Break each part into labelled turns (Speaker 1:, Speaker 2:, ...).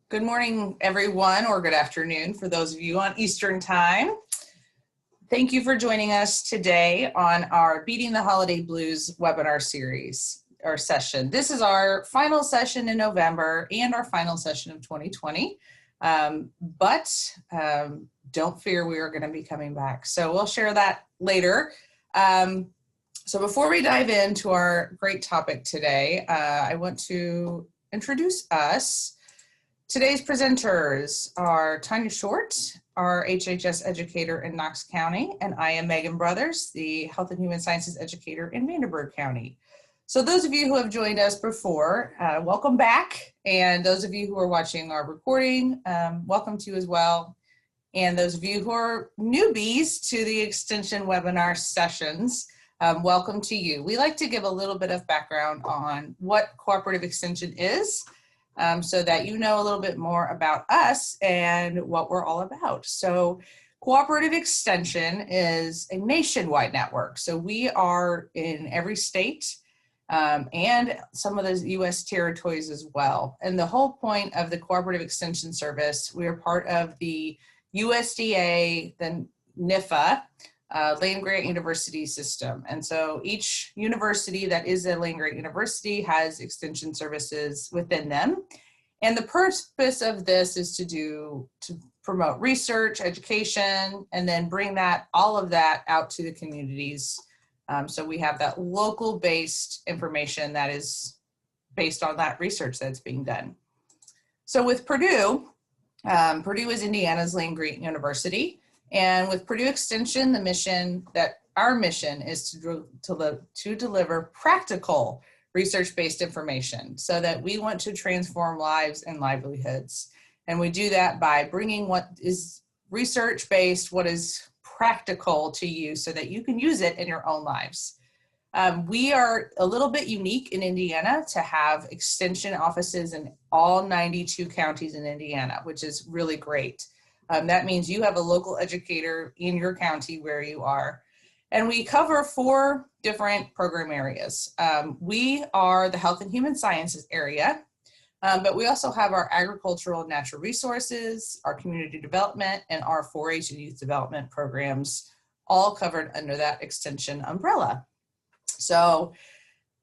Speaker 1: Good morning, everyone, or good afternoon for those of you on Eastern Time. Thank you for joining us today on our Beating the Holiday Blues webinar series or session. This is our final session in November and our final session of 2020. But don't fear, we are going to be coming back. So we'll share that later. So before we dive into our great topic today, I want to introduce us. Today's presenters are Tanya Short, our HHS educator in Knox County, and I am Megan Brothers, the Health and Human Sciences educator in Vanderburgh County. So those of you who have joined us before, welcome back. And those of you who are watching our recording, welcome to you as well. And those of you who are newbies to the Extension webinar sessions, welcome to you. We like to give a little bit of background on what cooperative extension is, so that you know a little bit more about us and what we're all about. So cooperative extension is a nationwide network. So we are in every state and some of the US territories as well. And the whole point of the Cooperative Extension Service, we are part of the USDA, the NIFA, land-grant university system. And so each university that is a land-grant university has extension services within them. And the purpose of this is to promote research, education, and then bring all of that out to the communities. So we have that local-based information that is based on that research that's being done. So with Purdue, Purdue is Indiana's land-grant university. And with Purdue Extension, our mission is to deliver practical research-based information so that we want to transform lives and livelihoods. And we do that by bringing what is research-based, what is practical to you so that you can use it in your own lives. We are a little bit unique in Indiana to have extension offices in all 92 counties in Indiana, which is really great. That means you have a local educator in your county where you are. And we cover 4 different program areas. We are the Health and Human Sciences area, but we also have our agricultural and natural resources, our community development, and our 4-H and youth development programs, all covered under that extension umbrella. So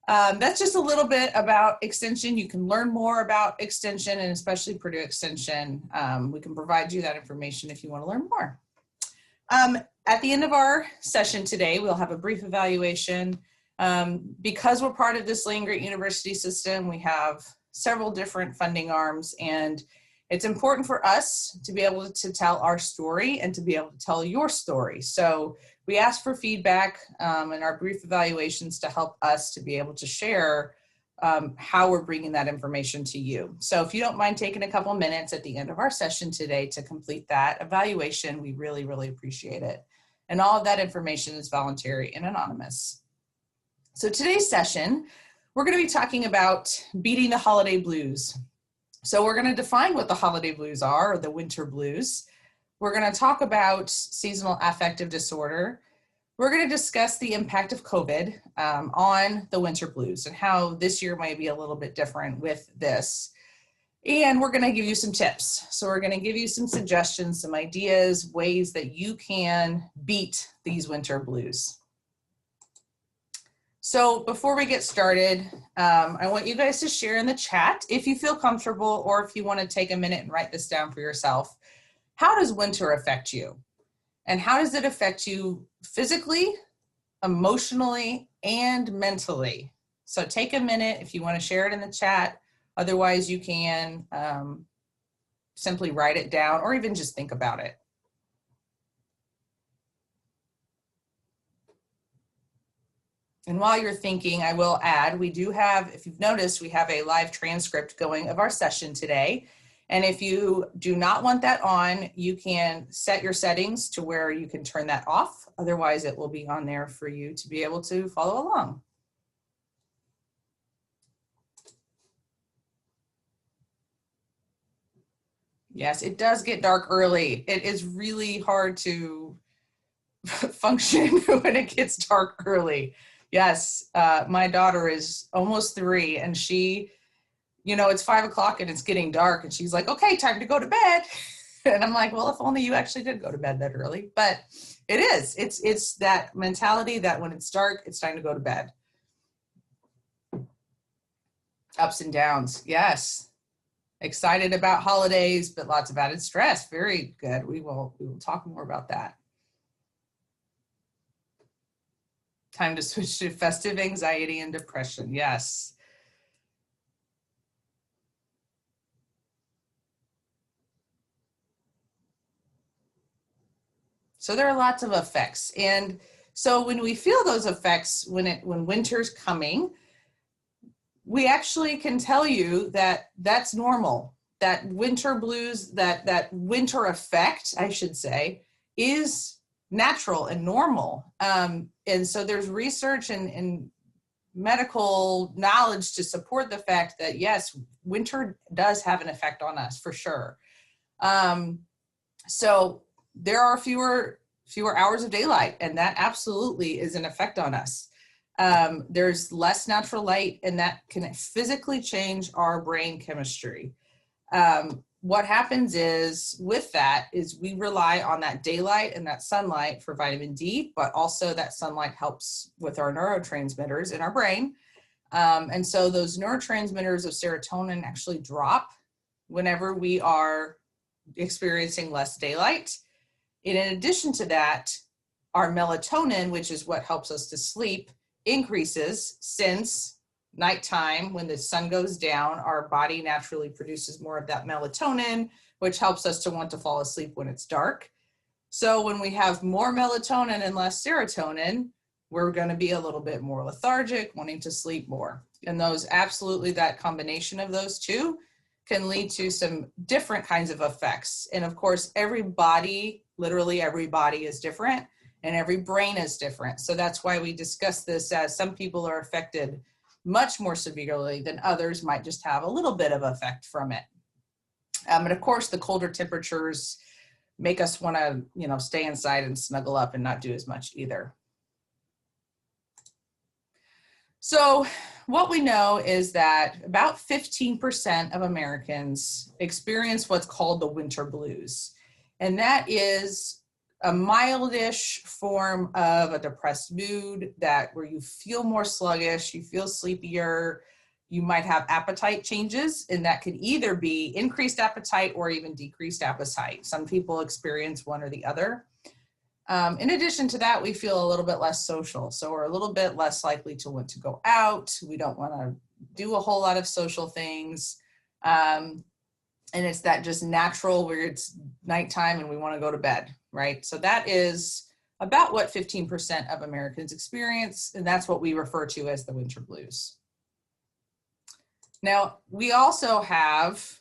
Speaker 1: that's just a little bit about extension. You can learn more about extension and especially Purdue Extension. We can provide you that information if you want to learn more. At the end of our session today, we'll have a brief evaluation. Because we're part of this land-grant university system, we have several different funding arms, and it's important for us to be able to tell our story and to be able to tell your story. So we ask for feedback in our brief evaluations to help us to be able to share how we're bringing that information to you. So if you don't mind taking a couple minutes at the end of our session today to complete that evaluation, we really, really appreciate it. And all of that information is voluntary and anonymous. So today's session, we're going to be talking about beating the holiday blues. So we're going to define what the holiday blues are, or the winter blues. We're going to talk about seasonal affective disorder. We're going to discuss the impact of COVID on the winter blues and how this year might be a little bit different with this. And we're going to give you some tips. So we're going to give you some suggestions, some ideas, ways that you can beat these winter blues. So before we get started, I want you guys to share in the chat if you feel comfortable or if you want to take a minute and write this down for yourself. How does winter affect you? And how does it affect you physically, emotionally, and mentally? So take a minute if you want to share it in the chat. Otherwise, you can simply write it down or even just think about it. And while you're thinking, I will add, we do have, if you've noticed, we have a live transcript going of our session today. And if you do not want that on, you can set your settings to where you can turn that off. Otherwise, it will be on there for you to be able to follow along. Yes, it does get dark early. It is really hard to function when it gets dark early. Yes, my daughter is almost 3 and she you know, it's 5 o'clock and it's getting dark, and she's like, okay, time to go to bed. And I'm like, well, if only you actually did go to bed that early. But it is, it's that mentality that when it's dark, it's time to go to bed. Ups and downs, yes. Excited about holidays, but lots of added stress. Very good. We will talk more about that. Time to switch to festive anxiety and depression. Yes. So there are lots of effects. And so when we feel those effects, when winter's coming, we actually can tell you that that's normal. That winter blues, that winter effect, I should say, is natural and normal. And so there's research and medical knowledge to support the fact that, yes, winter does have an effect on us for sure. So there are fewer hours of daylight, and that absolutely is an effect on us. There's less natural light, and that can physically change our brain chemistry. What happens is with that is we rely on that daylight and that sunlight for vitamin D, but also that sunlight helps with our neurotransmitters in our brain. And so those neurotransmitters of serotonin actually drop whenever we are experiencing less daylight. And in addition to that, our melatonin, which is what helps us to sleep, increases since nighttime. When the sun goes down, our body naturally produces more of that melatonin, which helps us to want to fall asleep when it's dark. So when we have more melatonin and less serotonin, we're going to be a little bit more lethargic, wanting to sleep more. And those absolutely, that combination of those two can lead to some different kinds of effects. And of course, every body, literally every body is different, and every brain is different. So that's why we discuss this, as some people are affected much more severely than others might just have a little bit of effect from it. And of course, the colder temperatures make us want to, you know, stay inside and snuggle up and not do as much either. So what we know is that about 15% of Americans experience what's called the winter blues. And that is a mildish form of a depressed mood, that where you feel more sluggish, you feel sleepier, you might have appetite changes, and that could either be increased appetite or even decreased appetite. Some people experience one or the other. In addition to that, we feel a little bit less social. So we're a little bit less likely to want to go out. We don't want to do a whole lot of social things. And it's that just natural where it's nighttime and we want to go to bed, right? So that is about what 15% of Americans experience, and that's what we refer to as the winter blues. Now, we also have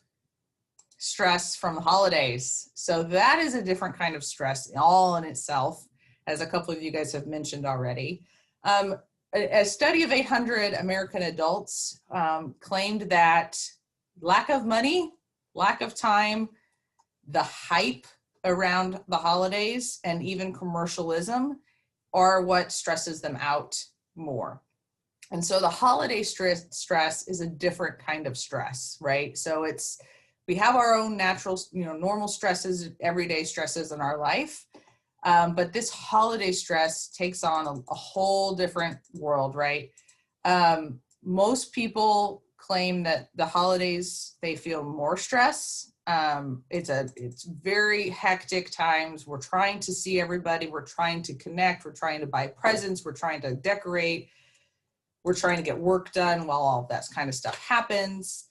Speaker 1: stress from the holidays. So that is a different kind of stress all in itself, as a couple of you guys have mentioned already. A study of 800 American adults claimed that lack of money, lack of time, the hype around the holidays, and even commercialism are what stresses them out more. And so the holiday stress is a different kind of stress, right? So we have our own natural, normal stresses, everyday stresses in our life. But this holiday stress takes on a whole different world, right? Most people claim that the holidays, they feel more stress. It's very hectic times. We're trying to see everybody. We're trying to connect. We're trying to buy presents. We're trying to decorate. We're trying to get work done while all of that kind of stuff happens.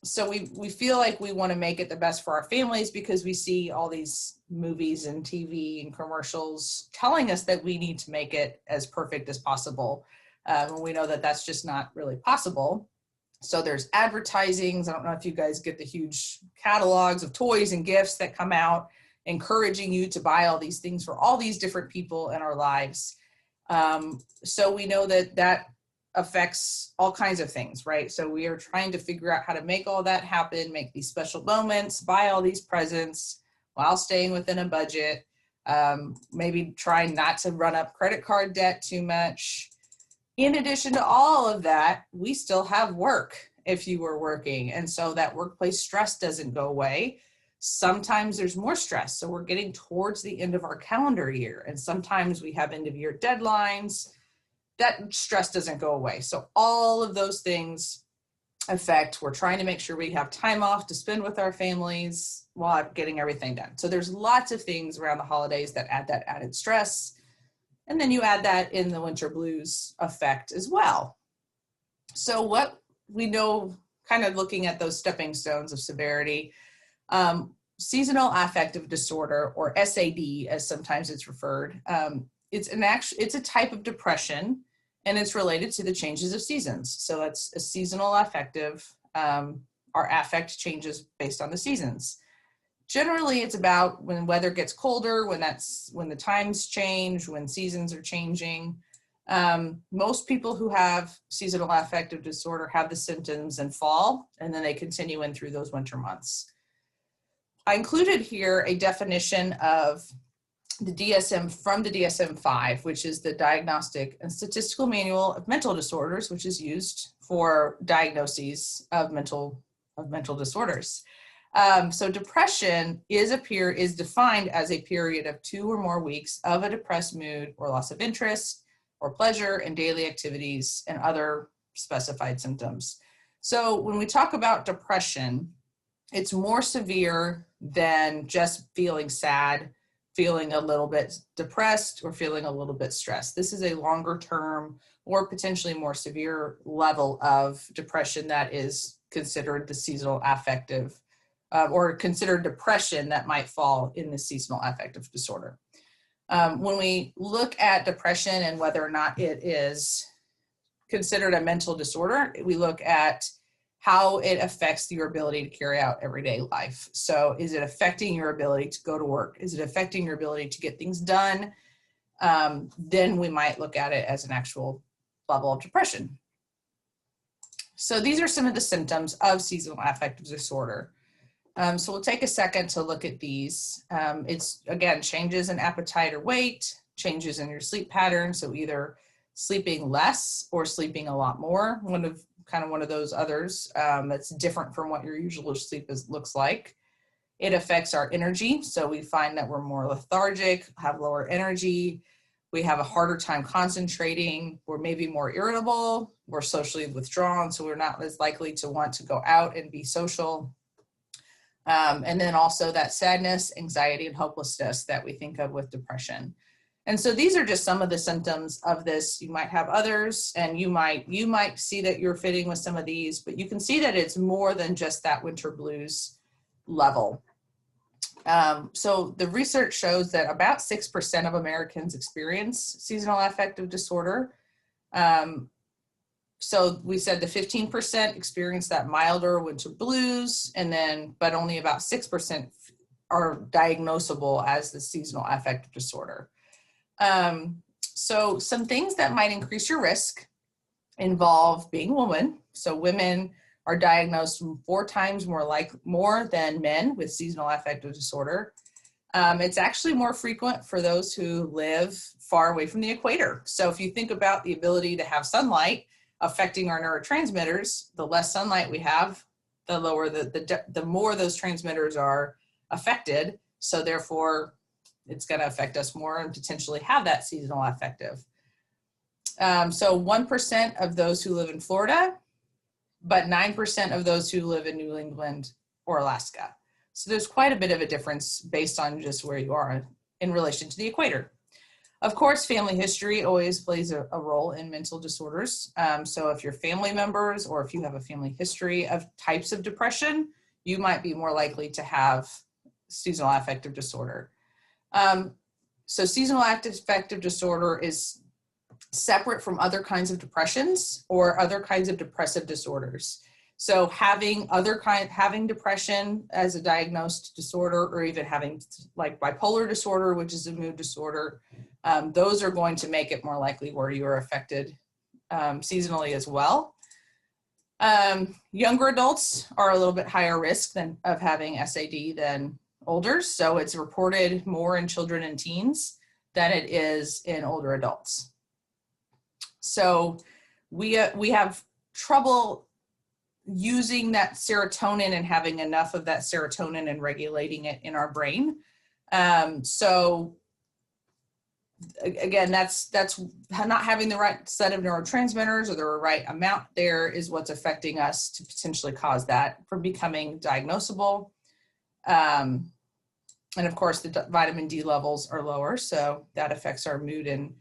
Speaker 1: So we feel like we want to make it the best for our families because we see all these movies and TV and commercials telling us that we need to make it as perfect as possible. And we know that that's just not really possible. So there's advertisings. I don't know if you guys get the huge catalogs of toys and gifts that come out, encouraging you to buy all these things for all these different people in our lives. So we know that affects all kinds of things, right? So we are trying to figure out how to make all that happen, make these special moments, buy all these presents while staying within a budget, maybe trying not to run up credit card debt too much. In addition to all of that, we still have work if you were working. And so that workplace stress doesn't go away. Sometimes there's more stress. So we're getting towards the end of our calendar year. And sometimes we have end of year deadlines. That stress doesn't go away. So all of those things affect, we're trying to make sure we have time off to spend with our families while getting everything done. So there's lots of things around the holidays that add that added stress. And then you add that in the winter blues effect as well. So what we know, kind of looking at those stepping stones of severity, seasonal affective disorder, or SAD, as sometimes it's referred, it's a type of depression, and it's related to the changes of seasons. So that's a seasonal affective, our affect changes based on the seasons. Generally, it's about when weather gets colder, when the times change, when seasons are changing. Most people who have seasonal affective disorder have the symptoms in fall, and then they continue in through those winter months. I included here a definition of the DSM from the DSM-5, which is the Diagnostic and Statistical Manual of Mental Disorders, which is used for diagnoses of mental disorders. So depression is defined as a period of 2 or more weeks of a depressed mood or loss of interest or pleasure in daily activities and other specified symptoms. So when we talk about depression, it's more severe than just feeling sad, feeling a little bit depressed, or feeling a little bit stressed. This is a longer term or potentially more severe level of depression that is considered the seasonal affective or considered depression that might fall in the seasonal affective disorder. When we look at depression and whether or not it is considered a mental disorder, we look at how it affects your ability to carry out everyday life. So is it affecting your ability to go to work? Is it affecting your ability to get things done? Then we might look at it as an actual level of depression. So these are some of the symptoms of seasonal affective disorder. So we'll take a second to look at these. It's, again, changes in appetite or weight, changes in your sleep pattern. So either sleeping less or sleeping a lot more, one of those others that's different from what your usual sleep looks like. It affects our energy. So we find that we're more lethargic, have lower energy. We have a harder time concentrating. We're maybe more irritable. We're socially withdrawn. So we're not as likely to want to go out and be social. And then also that sadness, anxiety, and hopelessness that we think of with depression. And so these are just some of the symptoms of this. You might have others, and you might see that you're fitting with some of these, but you can see that it's more than just that winter blues level. So the research shows that about 6% of Americans experience seasonal affective disorder. So we said the 15% experience that milder winter blues, but only about 6% are diagnosable as the seasonal affective disorder. So some things that might increase your risk involve being a woman. So women are diagnosed 4 times more than men with seasonal affective disorder. It's actually more frequent for those who live far away from the equator. So if you think about the ability to have sunlight affecting our neurotransmitters, the less sunlight we have, the lower the more those transmitters are affected. So therefore, it's going to affect us more and potentially have that seasonal affective. So 1% of those who live in Florida, but 9% of those who live in New England or Alaska. So there's quite a bit of a difference based on just where you are in relation to the equator. Of course, family history always plays a role in mental disorders. So if your family members, or if you have a family history of types of depression, you might be more likely to have seasonal affective disorder. So seasonal affective disorder is separate from other kinds of depressions or other kinds of depressive disorders. So having depression as a diagnosed disorder, or even having like bipolar disorder, which is a mood disorder, those are going to make it more likely where you are affected seasonally as well. Younger adults are a little bit higher risk of having SAD than older. So it's reported more in children and teens than it is in older adults. So we have trouble using that serotonin and having enough of that serotonin and regulating it in our brain. So again, that's not having the right set of neurotransmitters or the right amount there is what's affecting us to potentially cause that from becoming diagnosable. And of course, the vitamin D levels are lower, so that affects our mood and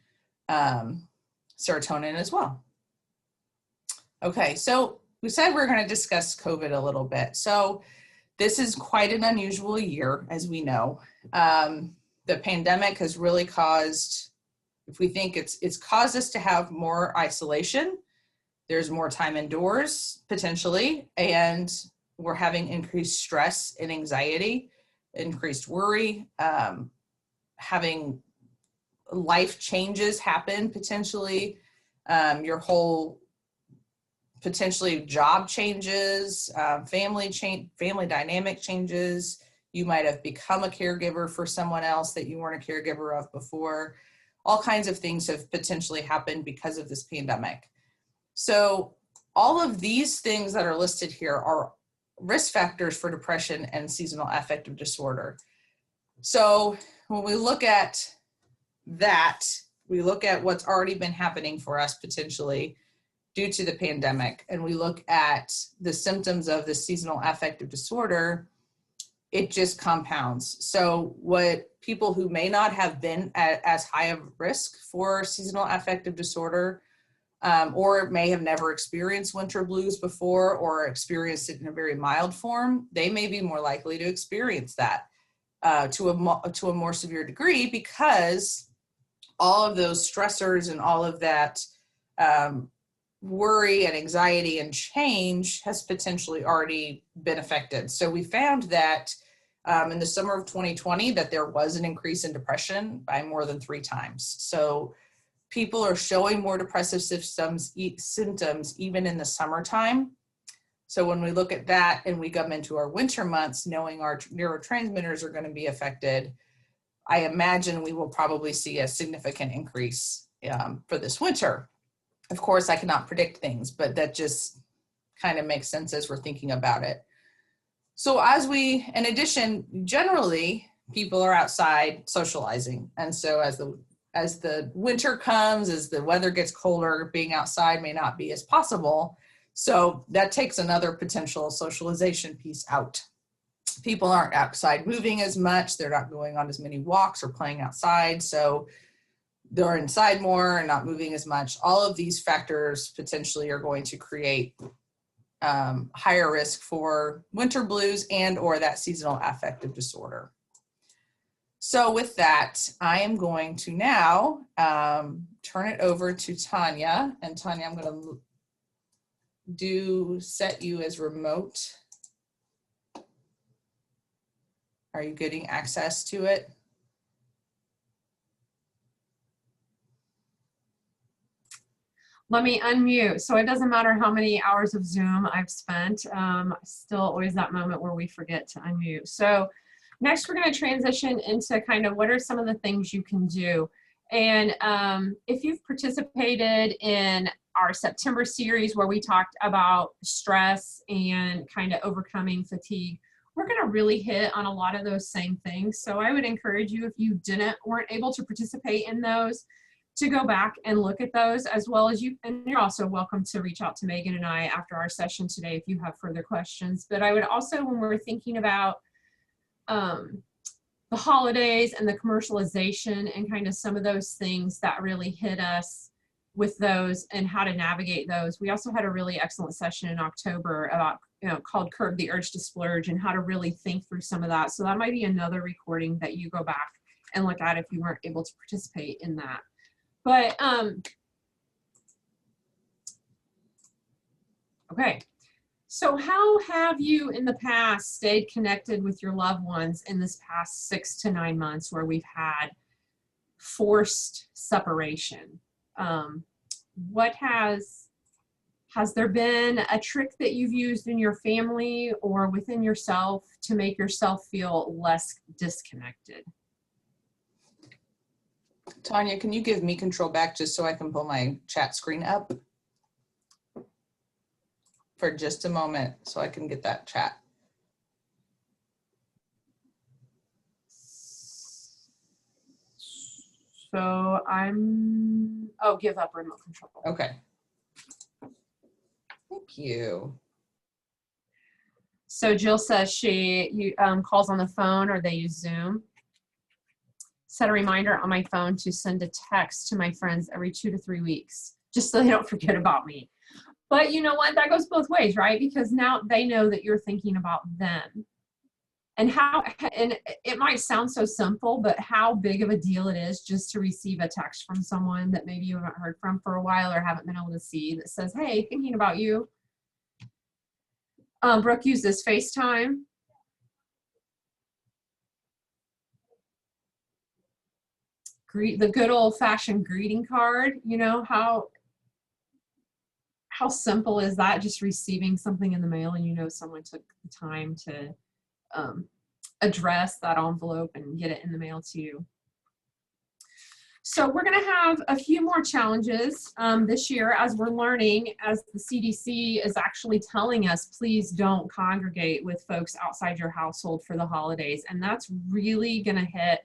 Speaker 1: serotonin as well. Okay, so we said we're going to discuss COVID a little bit. So this is quite an unusual year, as we know. The pandemic has really caused, if we think it's caused us to have more isolation, there's more time indoors potentially, and we're having increased stress and anxiety, increased worry, having life changes happen potentially, your whole potentially job changes, family dynamic changes. You might have become a caregiver for someone else that you weren't a caregiver of before. All kinds of things have potentially happened because of this pandemic. So all of these things that are listed here are risk factors for depression and seasonal affective disorder. So when we look at that, we look at what's already been happening for us potentially due to the pandemic, and we look at the symptoms of the seasonal affective disorder, it just compounds. So what people who may not have been at as high of risk for seasonal affective disorder, or may have never experienced winter blues before or experienced it in a very mild form, they may be more likely to experience that to a more severe degree, because all of those stressors and all of that worry and anxiety and change has potentially already been affected. So we found that in the summer of 2020 that there was an increase in depression by more than 3 times. So people are showing more depressive symptoms even in the summertime. So when we look at that and we come into our winter months, knowing our neurotransmitters are going to be affected, I imagine we will probably see a significant increase for this winter. Of course, I cannot predict things, but that just kind of makes sense as we're thinking about it. So in addition, generally, people are outside socializing. And so as the winter comes, as the weather gets colder, being outside may not be as possible. So that takes another potential socialization piece out. People aren't outside moving as much. They're not going on as many walks or playing outside. So they're inside more and not moving as much. All of these factors potentially are going to create higher risk for winter blues and or that seasonal affective disorder. So with that, I am going to now turn it over to Tanya. And Tanya, I'm going to set you as remote. Are you getting access to it?
Speaker 2: Let me unmute. So it doesn't matter how many hours of Zoom I've spent, still always that moment where we forget to unmute. So next we're going to transition into kind of what are some of the things you can do. And if you've participated in our September series where we talked about stress and kind of overcoming fatigue, we're going to really hit on a lot of those same things. So I would encourage you, if you weren't able to participate in those, to go back and look at those, as well as and you're also welcome to reach out to Megan and I after our session today if you have further questions. But I would also, when we're thinking about the holidays and the commercialization and kind of some of those things that really hit us with those and how to navigate those, we also had a really excellent session in October about, called Curb the Urge to Splurge, and how to really think through some of that. So that might be another recording that you go back and look at if you weren't able to participate in that. But, okay, so how have you in the past stayed connected with your loved ones in this past 6 to 9 months where we've had forced separation? Has there been a trick that you've used in your family or within yourself to make yourself feel less disconnected?
Speaker 1: Tanya, can you give me control back just so I can pull my chat screen up for just a moment so I can get that chat?
Speaker 2: So give up remote control.
Speaker 1: Okay. Thank you.
Speaker 2: So Jill says she calls on the phone or they use Zoom. Set a reminder on my phone to send a text to my friends every 2 to 3 weeks, just so they don't forget about me. But you know what? That goes both ways, right? Because now they know that you're thinking about them. And it might sound so simple, but how big of a deal it is just to receive a text from someone that maybe you haven't heard from for a while or haven't been able to see that says, hey, thinking about you. Brooke uses FaceTime. The good old-fashioned greeting card. You know, how simple is that, just receiving something in the mail and you know someone took the time to address that envelope and get it in the mail to you. So we're going to have a few more challenges this year as we're learning, as the CDC is actually telling us, please don't congregate with folks outside your household for the holidays. And that's really going to hit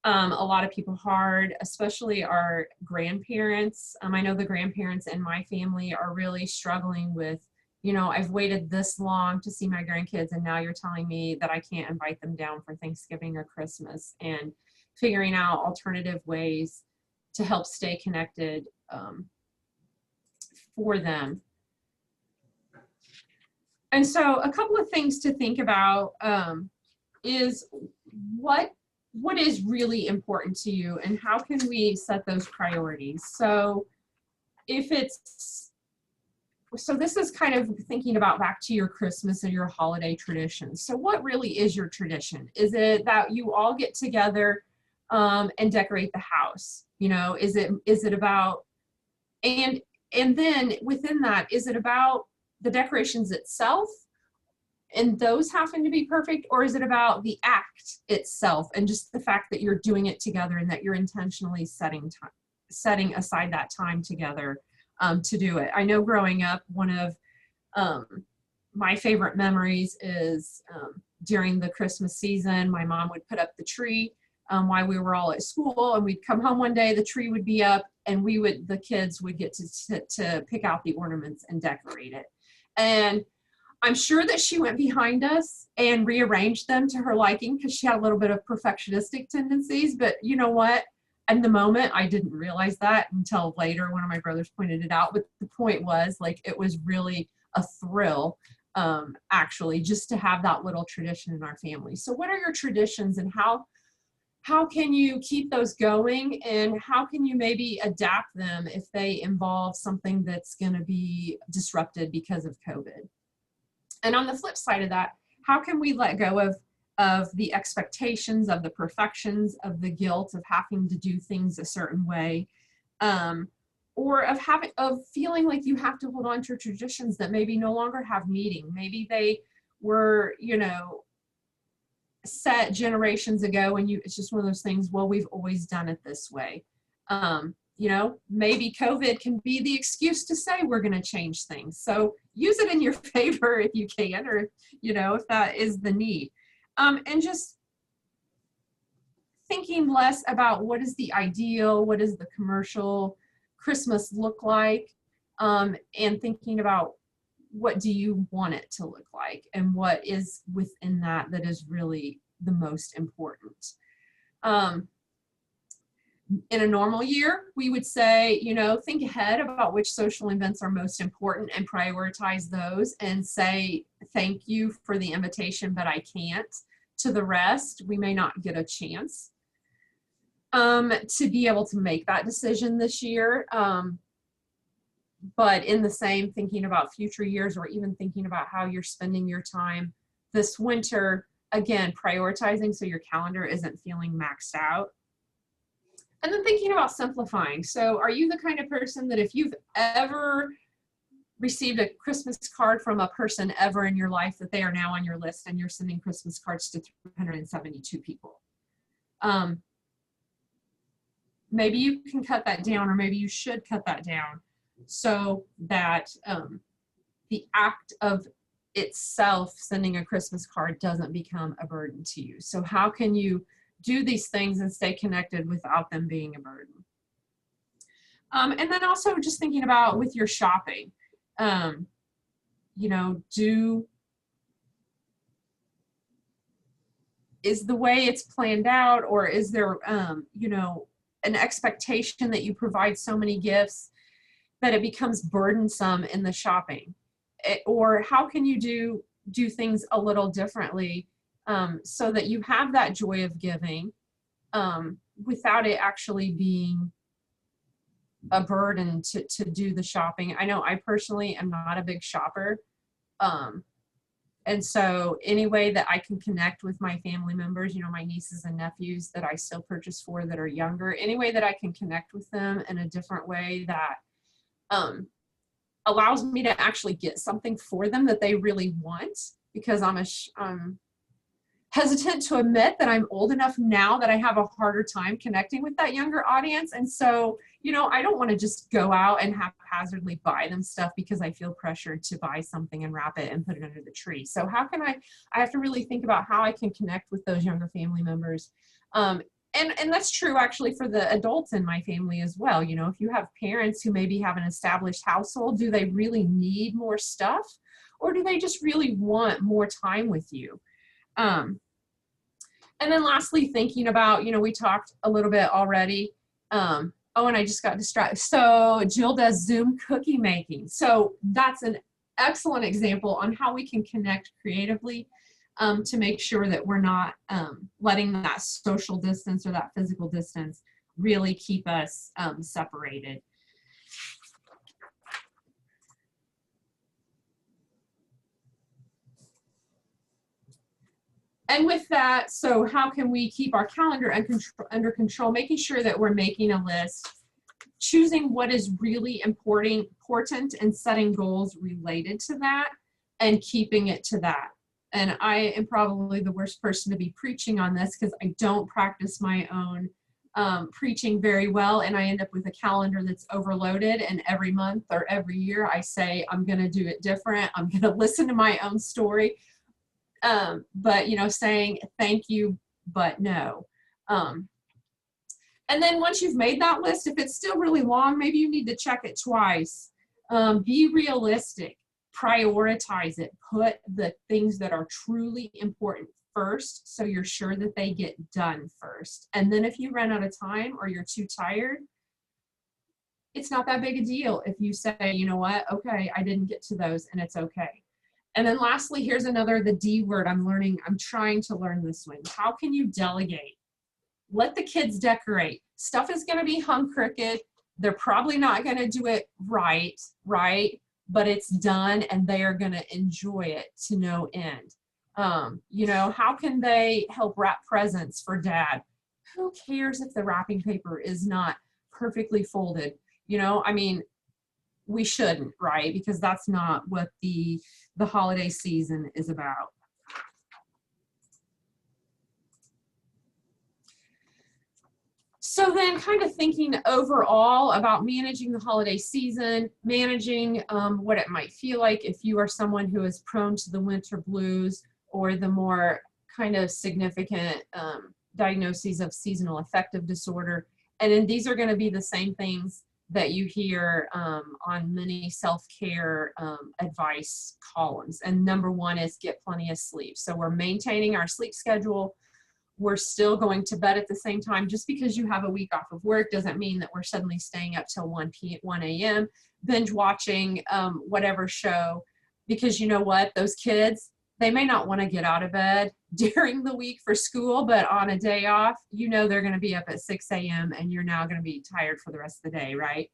Speaker 2: a lot of people hard, especially our grandparents. I know the grandparents in my family are really struggling with, you know, I've waited this long to see my grandkids and now you're telling me that I can't invite them down for Thanksgiving or Christmas, and figuring out alternative ways to help stay connected for them. And so a couple of things to think about is what is really important to you and how can we set those priorities. So this is kind of thinking about back to your Christmas and your holiday traditions. So what really is your tradition? Is it that you all get together and decorate the house? You know, is it about, and then within that, is it about the decorations itself and those happen to be perfect, or is it about the act itself and just the fact that you're doing it together and that you're intentionally setting aside that time together to do it? I know growing up, one of my favorite memories is during the Christmas season, my mom would put up the tree while we were all at school, and we'd come home one day, the tree would be up, and the kids would get to pick out the ornaments and decorate it. And I'm sure that she went behind us and rearranged them to her liking because she had a little bit of perfectionistic tendencies. But you know what? In the moment, I didn't realize that until later. One of my brothers pointed it out. But the point was, like, it was really a thrill, actually, just to have that little tradition in our family. So what are your traditions, and how can you keep those going, and how can you maybe adapt them if they involve something that's going to be disrupted because of COVID? And on the flip side of that, how can we let go of the expectations, of the perfections, of the guilt of having to do things a certain way, or of feeling like you have to hold on to traditions that maybe no longer have meaning. Maybe they were, you know, set generations ago, and it's just one of those things, well, we've always done it this way. You know, maybe COVID can be the excuse to say we're going to change things. So use it in your favor if you can, or, you know, if that is the need. And just thinking less about what is the ideal, what does the commercial Christmas look like, and thinking about what do you want it to look like, and what is within that is really the most important. In a normal year, we would say, you know, think ahead about which social events are most important and prioritize those, and say thank you for the invitation, but I can't. To the rest, we may not get a chance to be able to make that decision this year. But in the same, thinking about future years, or even thinking about how you're spending your time this winter, again, prioritizing so your calendar isn't feeling maxed out. And then thinking about simplifying. So are you the kind of person that if you've ever received a Christmas card from a person ever in your life, that they are now on your list and you're sending Christmas cards to 372 people? maybe you can cut that down, or maybe you should cut that down so that the act of itself, sending a Christmas card, doesn't become a burden to you. So how can you do these things and stay connected without them being a burden? And then also just thinking about with your shopping, you know, is the way it's planned out, or is there, you know, an expectation that you provide so many gifts that it becomes burdensome in the shopping? Or how can you do things a little differently so that you have that joy of giving without it actually being a burden to do the shopping? I know I personally am not a big shopper. And so any way that I can connect with my family members, you know, my nieces and nephews that I still purchase for that are younger, any way that I can connect with them in a different way that allows me to actually get something for them that they really want, because I'm hesitant to admit that I'm old enough now that I have a harder time connecting with that younger audience. And so, you know, I don't want to just go out and haphazardly buy them stuff because I feel pressured to buy something and wrap it and put it under the tree. So how can I have to really think about how I can connect with those younger family members. And that's true actually for the adults in my family as well. You know, if you have parents who maybe have an established household, do they really need more stuff, or do they just really want more time with you? And then lastly, thinking about, you know, we talked a little bit already. Oh, and I just got distracted. So Jill does Zoom cookie making. So that's an excellent example on how we can connect creatively to make sure that we're not letting that social distance or that physical distance really keep us separated. And with that, so how can we keep our calendar under control, making sure that we're making a list, choosing what is really important and setting goals related to that and keeping it to that. And I am probably the worst person to be preaching on this because I don't practice my own preaching very well, and I end up with a calendar that's overloaded, and every month or every year I say I'm going to do it different. I'm going to listen to my own story. But, you know, saying thank you, but no. And then once you've made that list, if it's still really long, maybe you need to check it twice. Be realistic, prioritize it, put the things that are truly important first so you're sure that they get done first. And then if you run out of time or you're too tired, it's not that big a deal if you say, you know what, okay, I didn't get to those, and it's okay. And then lastly, here's another, the D word I'm learning. I'm trying to learn this one. How can you delegate? Let the kids decorate. Stuff is going to be hung crooked. They're probably not going to do it right? But it's done, and they are going to enjoy it to no end. You know, how can they help wrap presents for dad? Who cares if the wrapping paper is not perfectly folded? You know, I mean, we shouldn't, right? Because that's not what the holiday season is about. So then kind of thinking overall about managing the holiday season, managing what it might feel like if you are someone who is prone to the winter blues or the more kind of significant diagnoses of seasonal affective disorder. And then these are going to be the same things that you hear on many self-care advice columns. And number one is get plenty of sleep. So we're maintaining our sleep schedule. We're still going to bed at the same time. Just because you have a week off of work doesn't mean that we're suddenly staying up till 1 a.m. binge watching whatever show, because you know what, those kids, they may not want to get out of bed during the week for school, but on a day off, you know they're going to be up at 6 a.m. and you're now going to be tired for the rest of the day, right?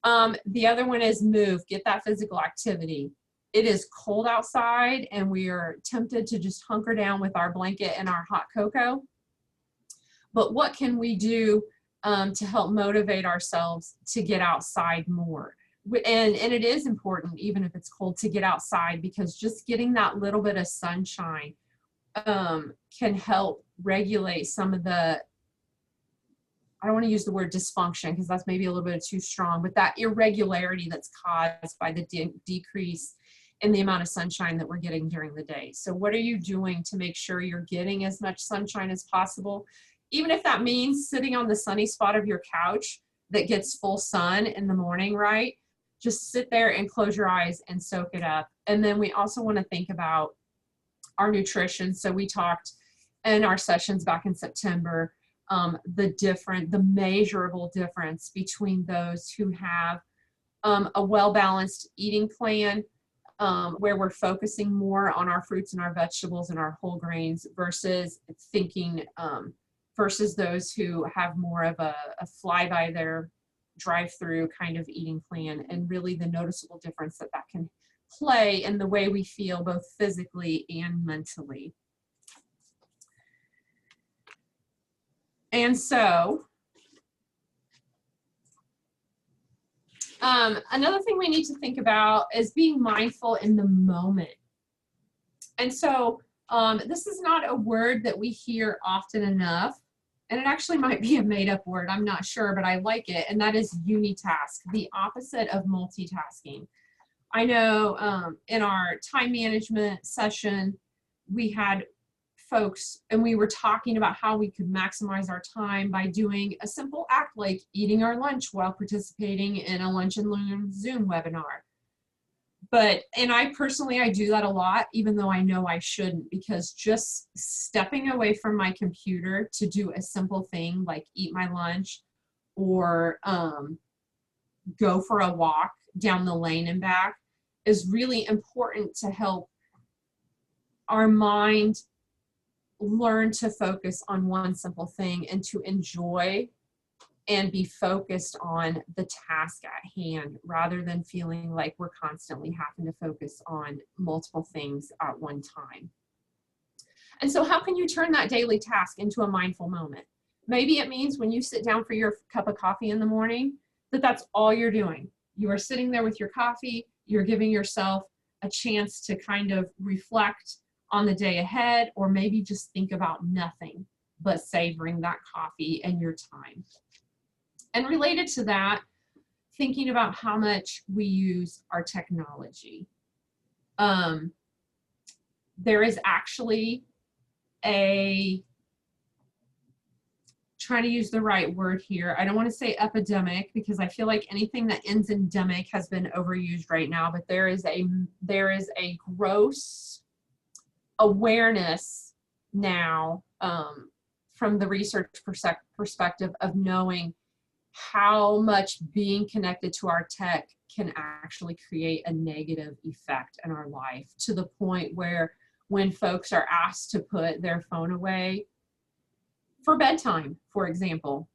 Speaker 2: The other one is move, get that physical activity. It is cold outside and we are tempted to just hunker down with our blanket and our hot cocoa. But what can we do to help motivate ourselves to get outside more? And it is important, even if it's cold, to get outside, because just getting that little bit of sunshine can help regulate some of the I don't want to use the word dysfunction because that's maybe a little bit too strong, but that irregularity that's caused by the decrease in the amount of sunshine that we're getting during the day. So what are you doing to make sure you're getting as much sunshine as possible? Even if that means sitting on the sunny spot of your couch that gets full sun in the morning, right? Just sit there and close your eyes and soak it up. And then we also want to think about our nutrition. So we talked in our sessions back in September, the measurable difference between those who have a well-balanced eating plan, where we're focusing more on our fruits and our vegetables and our whole grains versus versus those who have more of a fly by their drive-through kind of eating plan, and really the noticeable difference that can play in the way we feel both physically and mentally. And so another thing we need to think about is being mindful in the moment. And so this is not a word that we hear often enough, and it actually might be a made-up word, I'm not sure, but I like it, and that is unitask, the opposite of multitasking. I know in our time management session, we had folks and we were talking about how we could maximize our time by doing a simple act like eating our lunch while participating in a Lunch and Learn Zoom webinar. And I personally do that a lot, even though I know I shouldn't, because just stepping away from my computer to do a simple thing like eat my lunch or go for a walk down the lane and back is really important to help our mind learn to focus on one simple thing and to enjoy and be focused on the task at hand rather than feeling like we're constantly having to focus on multiple things at one time. And so how can you turn that daily task into a mindful moment? Maybe it means when you sit down for your cup of coffee in the morning, that's all you're doing. You are sitting there with your coffee, you're giving yourself a chance to kind of reflect on the day ahead, or maybe just think about nothing but savoring that coffee and your time. And related to that, thinking about how much we use our technology. There is actually trying to use the right word here. I don't want to say epidemic because I feel like anything that ends in demic has been overused right now, but there is a gross awareness now from the research perspective of knowing how much being connected to our tech can actually create a negative effect in our life, to the point where when folks are asked to put their phone away for bedtime, for example,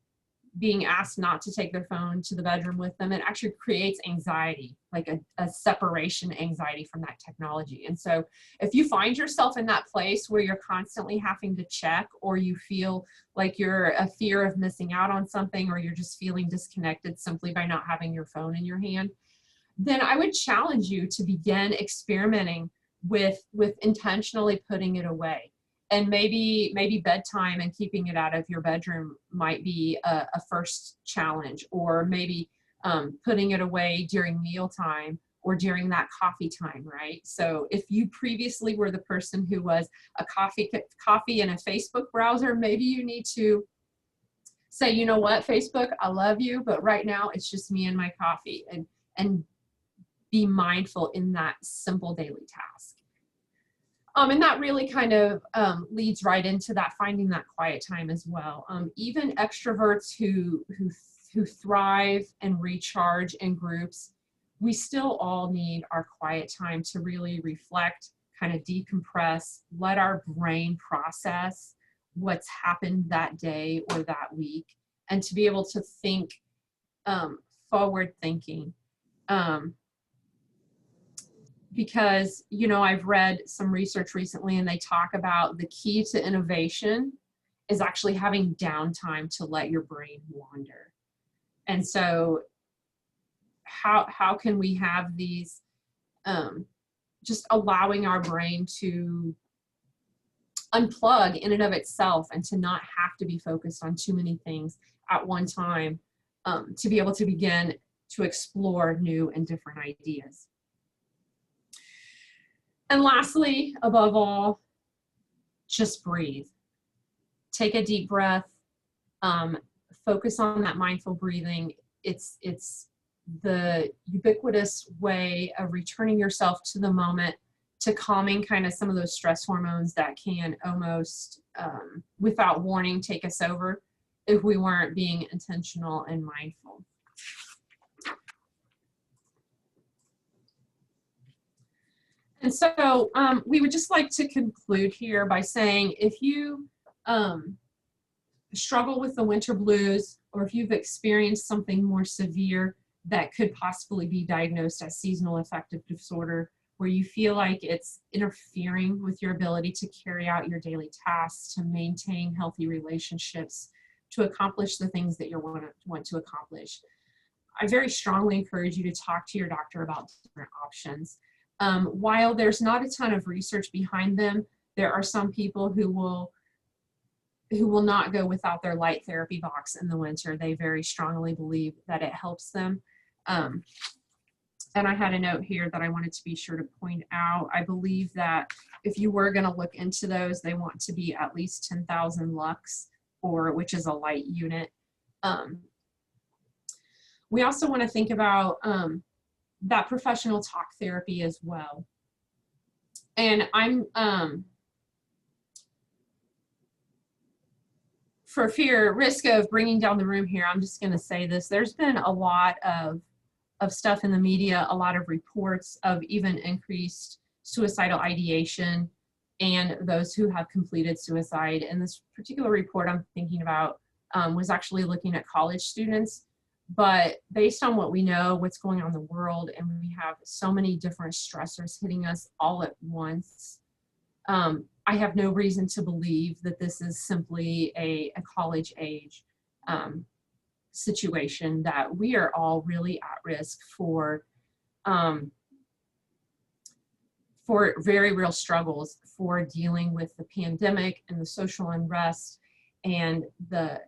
Speaker 2: being asked not to take their phone to the bedroom with them, it actually creates anxiety, like a separation anxiety from that technology. And so if you find yourself in that place where you're constantly having to check, or you feel like you're a fear of missing out on something, or you're just feeling disconnected simply by not having your phone in your hand, then I would challenge you to begin experimenting with intentionally putting it away. And maybe bedtime and keeping it out of your bedroom might be a first challenge, or maybe putting it away during mealtime or during that coffee time, right? So if you previously were the person who was a coffee and a Facebook browser, maybe you need to say, you know what, Facebook, I love you, but right now it's just me and my coffee, and be mindful in that simple daily task. And that really kind of leads right into that, finding that quiet time as well. Even extroverts who thrive and recharge in groups, we still all need our quiet time to really reflect, kind of decompress, let our brain process what's happened that day or that week, and to be able to think forward thinking. Because, you know, I've read some research recently and they talk about the key to innovation is actually having downtime to let your brain wander. And so how can we have these, just allowing our brain to unplug in and of itself, and to not have to be focused on too many things at one time, to be able to begin to explore new and different ideas. And lastly, above all, just breathe. Take a deep breath. Focus on that mindful breathing. It's the ubiquitous way of returning yourself to the moment, to calming kind of some of those stress hormones that can almost, without warning, take us over if we weren't being intentional and mindful. And so we would just like to conclude here by saying, if you struggle with the winter blues, or if you've experienced something more severe that could possibly be diagnosed as seasonal affective disorder, where you feel like it's interfering with your ability to carry out your daily tasks, to maintain healthy relationships, to accomplish the things that you want to accomplish, I very strongly encourage you to talk to your doctor about different options. While there's not a ton of research behind them, there are some people who will not go without their light therapy box in the winter. They very strongly believe that it helps them. And I had a note here that I wanted to be sure to point out. I believe that if you were going to look into those, they want to be at least 10,000 lux, which is a light unit. We also want to think about that professional talk therapy as well. And I'm, for risk of bringing down the room here, I'm just going to say this. There's been a lot of stuff in the media, a lot of reports of even increased suicidal ideation and those who have completed suicide. And this particular report I'm thinking about was actually looking at college students. But based on what we know, what's going on in the world, and we have so many different stressors hitting us all at once, I have no reason to believe that this is simply a college age situation, that we are all really at risk for very real struggles, for dealing with the pandemic and the social unrest and the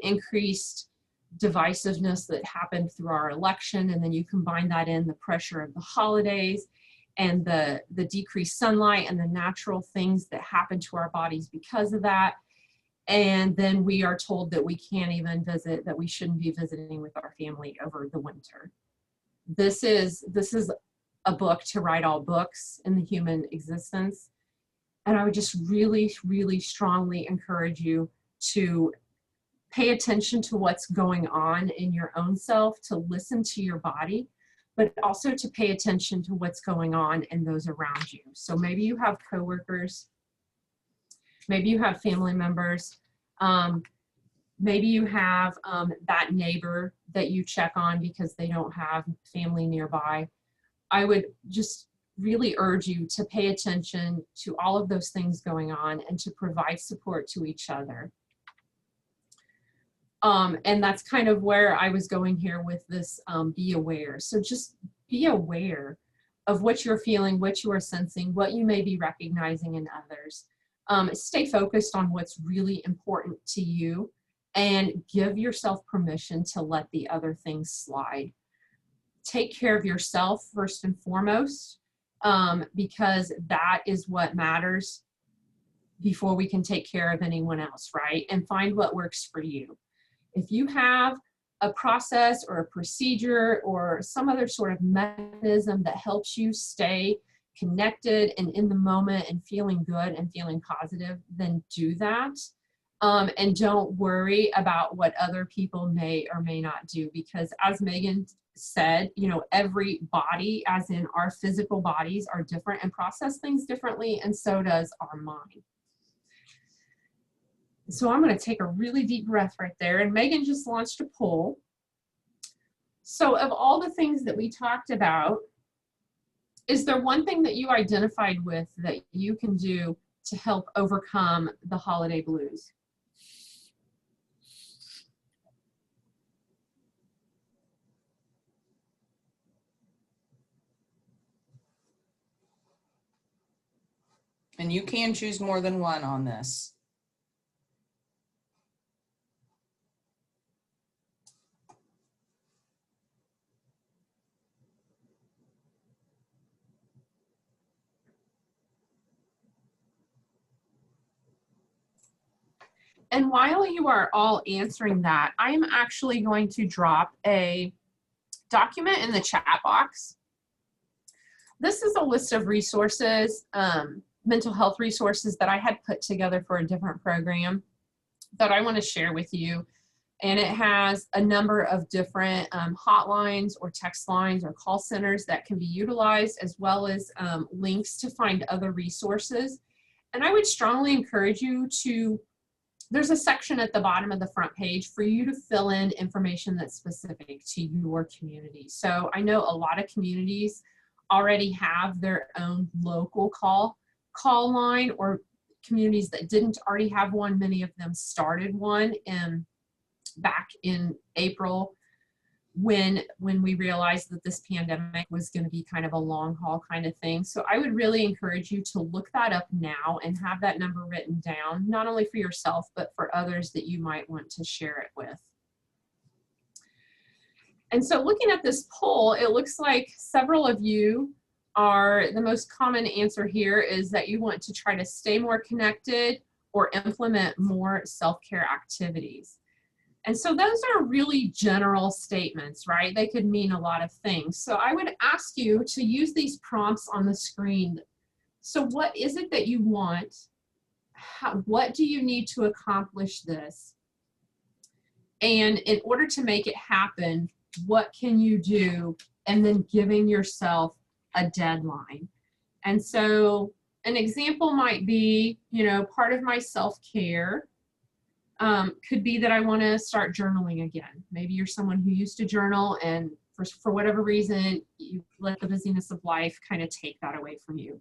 Speaker 2: increased divisiveness that happened through our election. And then you combine that in the pressure of the holidays and the decreased sunlight and the natural things that happen to our bodies because of that. And then we are told that we can't even visit, that we shouldn't be visiting with our family over the winter. This is a book to write all books in the human existence. And I would just really, really strongly encourage you to pay attention to what's going on in your own self, to listen to your body, but also to pay attention to what's going on in those around you. So maybe you have coworkers, maybe you have family members, maybe you have that neighbor that you check on because they don't have family nearby. I would just really urge you to pay attention to all of those things going on and to provide support to each other. And that's kind of where I was going here with this be aware. So just be aware of what you're feeling, what you are sensing, what you may be recognizing in others. Stay focused on what's really important to you and give yourself permission to let the other things slide. Take care of yourself first and foremost, because that is what matters before we can take care of anyone else, right? And find what works for you. If you have a process or a procedure or some other sort of mechanism that helps you stay connected and in the moment and feeling good and feeling positive, then do that. And don't worry about what other people may or may not do, because as Megan said, you know, every body, as in our physical bodies, are different and process things differently, and so does our mind. So I'm going to take a really deep breath right there. And Megan just launched a poll. So of all the things that we talked about, is there one thing that you identified with that you can do to help overcome the holiday blues?
Speaker 1: And you can choose more than one on this.
Speaker 2: And while you are all answering that, I am actually going to drop a document in the chat box. This is a list of resources, mental health resources that I had put together for a different program that I want to share with you. And it has a number of different hotlines or text lines or call centers that can be utilized, as well as links to find other resources. And I would strongly encourage you to, there's a section at the bottom of the front page for you to fill in information that's specific to your community. So I know a lot of communities already have their own local call line, or communities that didn't already have one, many of them started one back in April when we realized that this pandemic was going to be kind of a long haul kind of thing. So I would really encourage you to look that up now and have that number written down, not only for yourself, but for others that you might want to share it with. And so looking at this poll, it looks like several of you are, the most common answer here is that you want to try to stay more connected or implement more self-care activities. And so those are really general statements, right? They could mean a lot of things. So I would ask you to use these prompts on the screen. So what is it that you want? What do you need to accomplish this? And in order to make it happen, what can you do? And then giving yourself a deadline. And so an example might be, you know, part of my self-care could be that I want to start journaling again. Maybe you're someone who used to journal, and for whatever reason, you let the busyness of life kind of take that away from you.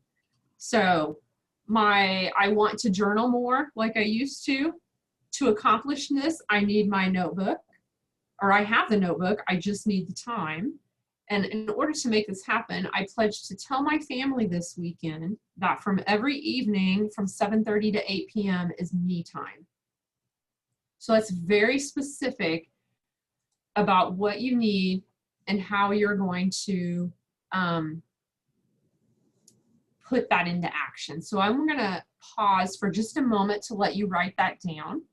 Speaker 2: So I want to journal more like I used to. To accomplish this, I need my notebook, or I have the notebook, I just need the time. And in order to make this happen, I pledged to tell my family this weekend that from every evening from 7:30 to 8 p.m. is me time. So that's very specific about what you need and how you're going to put that into action. So I'm going to pause for just a moment to let you write that down,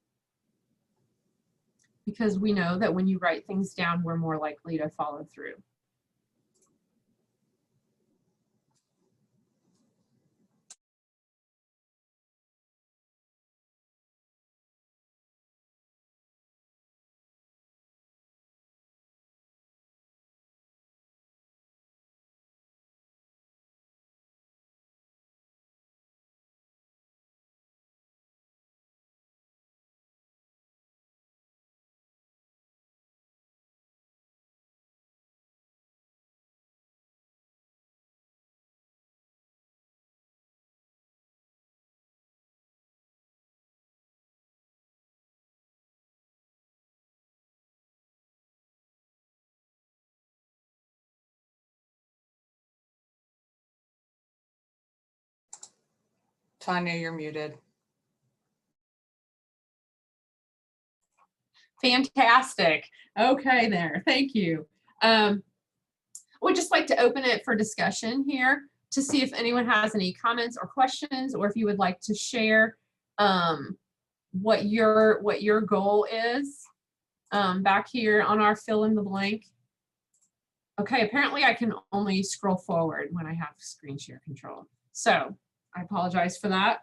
Speaker 2: because we know that when you write things down, we're more likely to follow through.
Speaker 1: Tanya, you're muted.
Speaker 2: Fantastic. Okay there, thank you. I would just like to open it for discussion here to see if anyone has any comments or questions, or if you would like to share what your goal is back here on our fill in the blank. Okay, apparently I can only scroll forward when I have screen share control. So I apologize for that.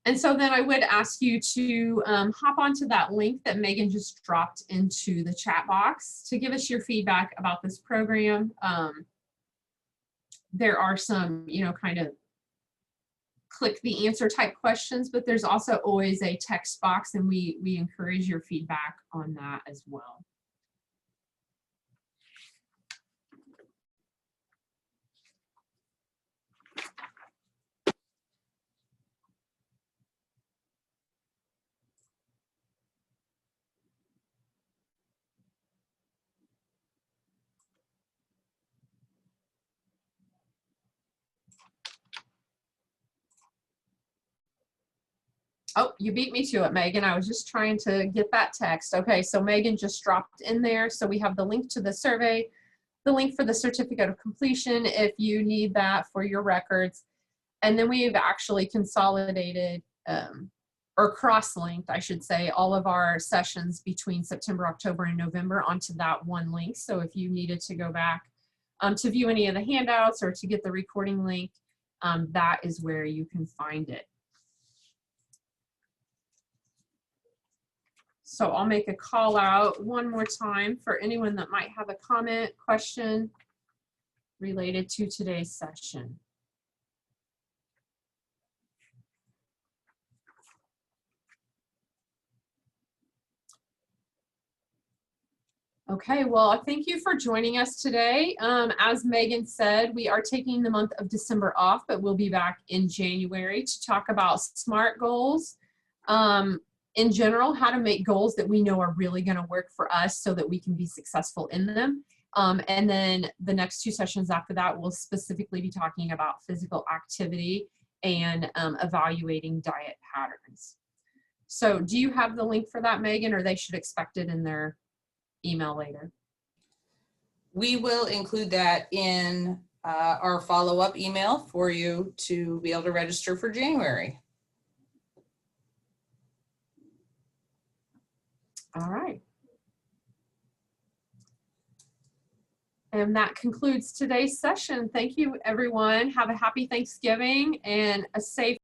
Speaker 2: And so then I would ask you to hop onto that link that Megan just dropped into the chat box to give us your feedback about this program. There are some, you know, kind of click the answer type questions, but there's also always a text box, and we encourage your feedback on that as well. Oh, you beat me to it, Megan. I was just trying to get that text. Okay, so Megan just dropped in there. So we have the link to the survey, the link for the certificate of completion if you need that for your records. And then we've actually consolidated or cross-linked, I should say, all of our sessions between September, October, and November onto that one link. So if you needed to go back to view any of the handouts or to get the recording link, that is where you can find it. So I'll make a call out one more time for anyone that might have a comment, question related to today's session. Okay, well, thank you for joining us today. As Megan said, we are taking the month of December off, but we'll be back in January to talk about SMART goals. In general, how to make goals that we know are really going to work for us so that we can be successful in them. And then the next 2 sessions after that, we'll specifically be talking about physical activity and evaluating diet patterns. So do you have the link for that, Megan, or they should expect it in their email later?
Speaker 1: We will include that in our follow-up email for you to be able to register for January.
Speaker 2: All right. And that concludes today's session. Thank you, everyone. Have a happy Thanksgiving and a safe